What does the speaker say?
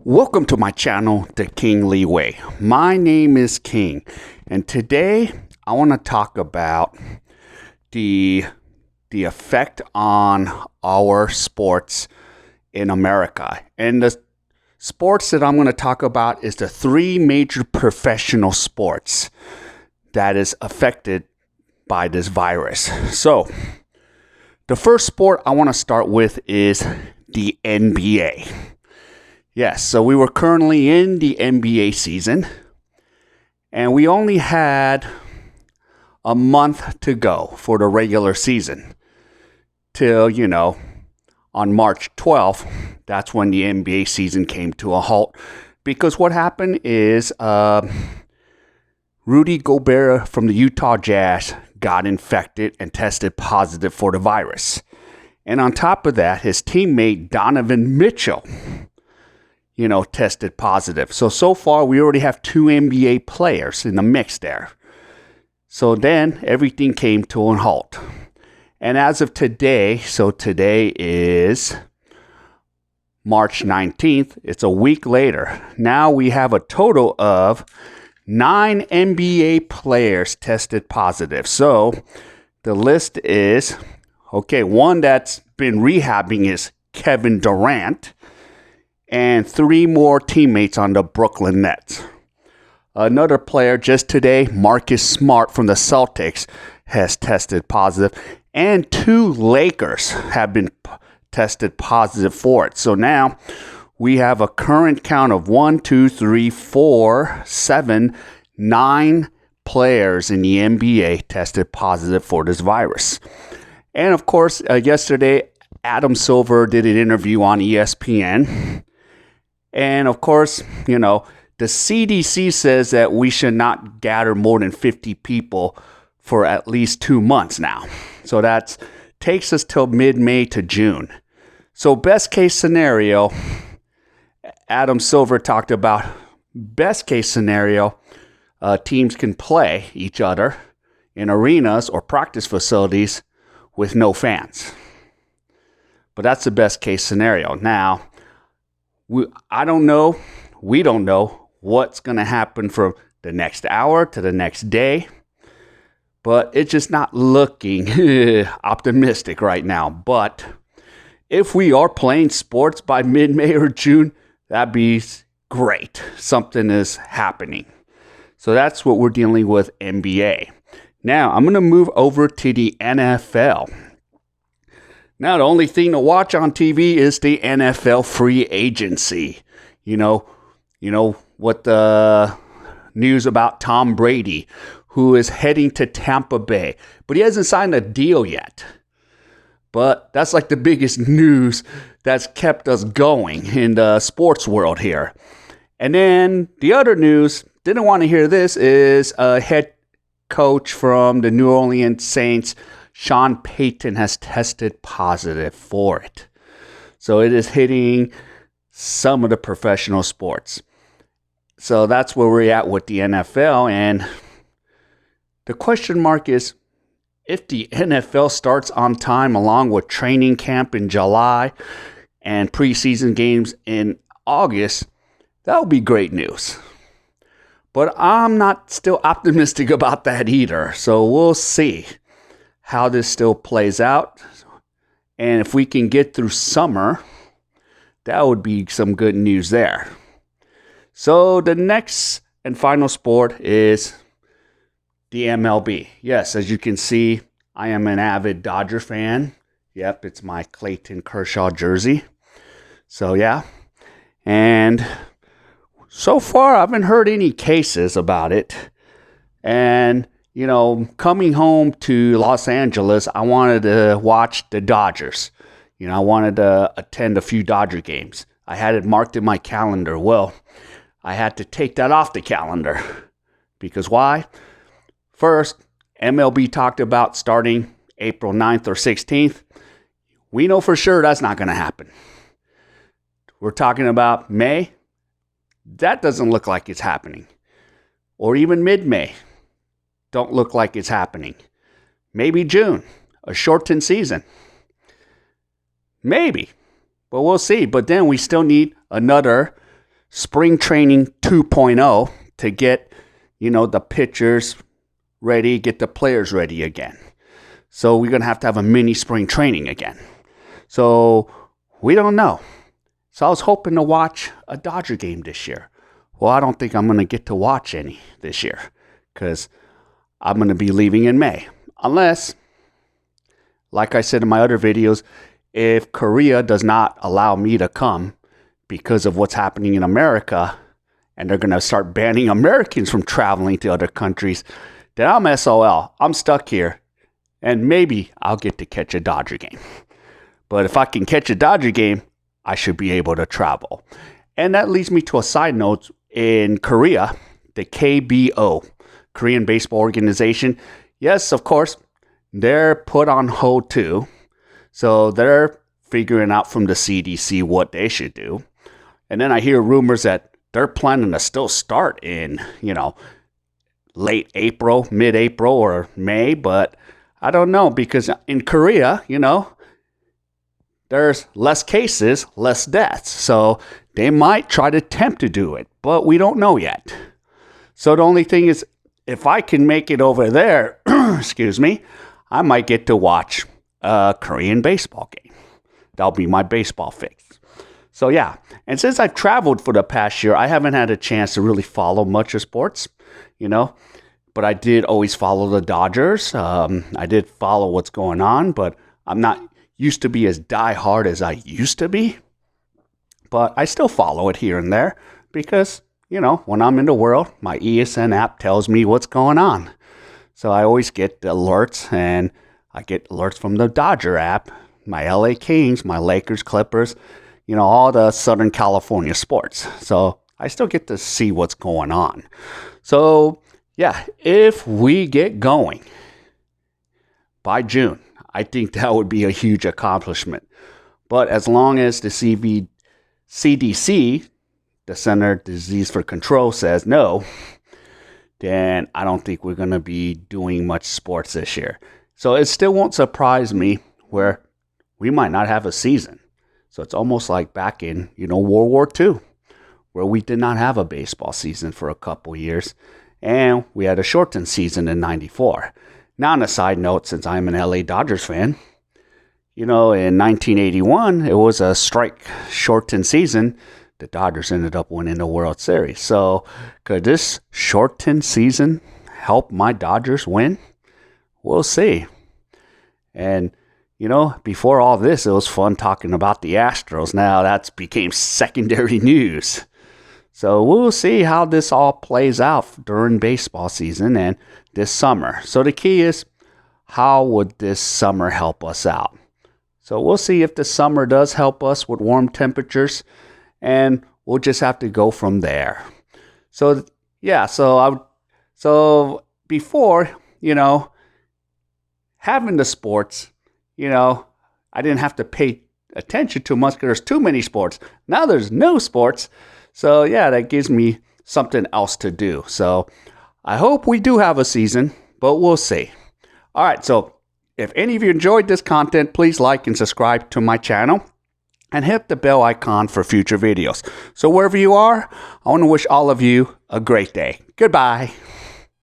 Welcome to my channel, The King Lee Way. My name is King, and today I want to talk about the effect on our sports in America. And the sports that I'm going to talk about is the three major professional sports that is affected by this virus. So, the first sport I want to start with is the NBA. Yes, so we were currently in the NBA season, and we only had a month to go for the regular season till, on March 12th, that's when the NBA season came to a halt. Because what happened is Rudy Gobert from the Utah Jazz got infected and tested positive for the virus. And on top of that, his teammate Donovan Mitchell tested positive. So far, we already have two NBA players in the mix there. So then everything came to a halt. And as of today, so today is March 19th, it's a week later. Now we have a total of 9 NBA players tested positive. So the list is, one that's been rehabbing is Kevin Durant, and 3 more teammates on the Brooklyn Nets. Another player just today, Marcus Smart from the Celtics, has tested positive, and 2 Lakers have been tested positive for it. So now we have a current count of 9 players in the NBA tested positive for this virus. And of course, yesterday, Adam Silver did an interview on ESPN. And of course, the CDC says that we should not gather more than 50 people for at least 2 months now. So that takes us till mid-May to June. So best case scenario, Adam Silver talked about best case scenario, teams can play each other in arenas or practice facilities with no fans. But that's the best case scenario. Now, we don't know what's going to happen from the next hour to the next day, but it's just not looking optimistic right now. But if we are playing sports by mid-May or June, that'd be great. Something is happening. So that's what we're dealing with NBA. Now, I'm going to move over to the NFL. Now, the only thing to watch on TV is the NFL free agency. You know what the news about Tom Brady, who is heading to Tampa Bay, but he hasn't signed a deal yet. But that's like the biggest news that's kept us going in the sports world here. And then the other news, didn't want to hear this, is a head coach from the New Orleans Saints, Sean Payton, has tested positive for it. So it is hitting some of the professional sports. So that's where we're at with the NFL. And the question mark is, if the NFL starts on time along with training camp in July and preseason games in August, that would be great news. But I'm not still optimistic about that either. So we'll see how this still plays out. And if we can get through summer, that would be some good news there. So the next and final sport is the MLB. Yes, as you can see, I am an avid Dodger fan. Yep, it's my Clayton Kershaw jersey. So yeah. And so far, I haven't heard any cases about it. And coming home to Los Angeles, I wanted to watch the Dodgers. I wanted to attend a few Dodger games. I had it marked in my calendar. Well, I had to take that off the calendar. Because why? First, MLB talked about starting April 9th or 16th. We know for sure that's not going to happen. We're talking about May. That doesn't look like it's happening. Or even mid-May. Don't look like it's happening. Maybe June, a shortened season. Maybe, but we'll see. But then we still need another spring training 2.0 to get, the pitchers ready, get the players ready again. So we're going to have a mini spring training again. So we don't know. So I was hoping to watch a Dodger game this year. Well, I don't think I'm going to get to watch any this year because I'm going to be leaving in May. Unless, like I said in my other videos, if Korea does not allow me to come because of what's happening in America, and they're going to start banning Americans from traveling to other countries, then I'm SOL. I'm stuck here. And maybe I'll get to catch a Dodger game. But if I can catch a Dodger game, I should be able to travel. And that leads me to a side note. In Korea, the K.A.E, Korean Baseball Organization, yes, of course, they're put on hold too. So they're figuring out from the CDC what they should do. And then I hear rumors that they're planning to still start in, late April, mid-April, or May. But I don't know, because in Korea, there's less cases, less deaths. So they might try to attempt to do it, but we don't know yet. So the only thing is, if I can make it over there, excuse me, I might get to watch a Korean baseball game. That'll be my baseball fix. So yeah, and since I've traveled for the past year, I haven't had a chance to really follow much of sports, but I did always follow the Dodgers. I did follow what's going on, but I'm not used to be as diehard as I used to be. But I still follow it here and there because, when I'm in the world, my ESN app tells me what's going on. So I always get alerts, and I get alerts from the Dodger app, my LA Kings, my Lakers, Clippers, all the Southern California sports. So I still get to see what's going on. So yeah, if we get going by June, I think that would be a huge accomplishment. But as long as the CDC, the Center Disease for Control, says no, then I don't think we're going to be doing much sports this year. So it still won't surprise me where we might not have a season. So it's almost like back in, World War II, where we did not have a baseball season for a couple years, and we had a shortened season in '94. Now, on a side note, since I'm an LA Dodgers fan, in 1981, it was a strike shortened season. The Dodgers ended up winning the World Series. So could this shortened season help my Dodgers win? We'll see. And, before all this, it was fun talking about the Astros. Now that's became secondary news. So we'll see how this all plays out during baseball season and this summer. So the key is, how would this summer help us out? So we'll see if the summer does help us with warm temperatures, and we'll just have to go from there. So yeah, so before, having the sports, I didn't have to pay attention too much because there's too many sports. Now there's no sports. So yeah, that gives me something else to do. So I hope we do have a season, but we'll see. All right, so if any of you enjoyed this content, please like and subscribe to my channel and hit the bell icon for future videos. So wherever you are, I want to wish all of you a great day. Goodbye.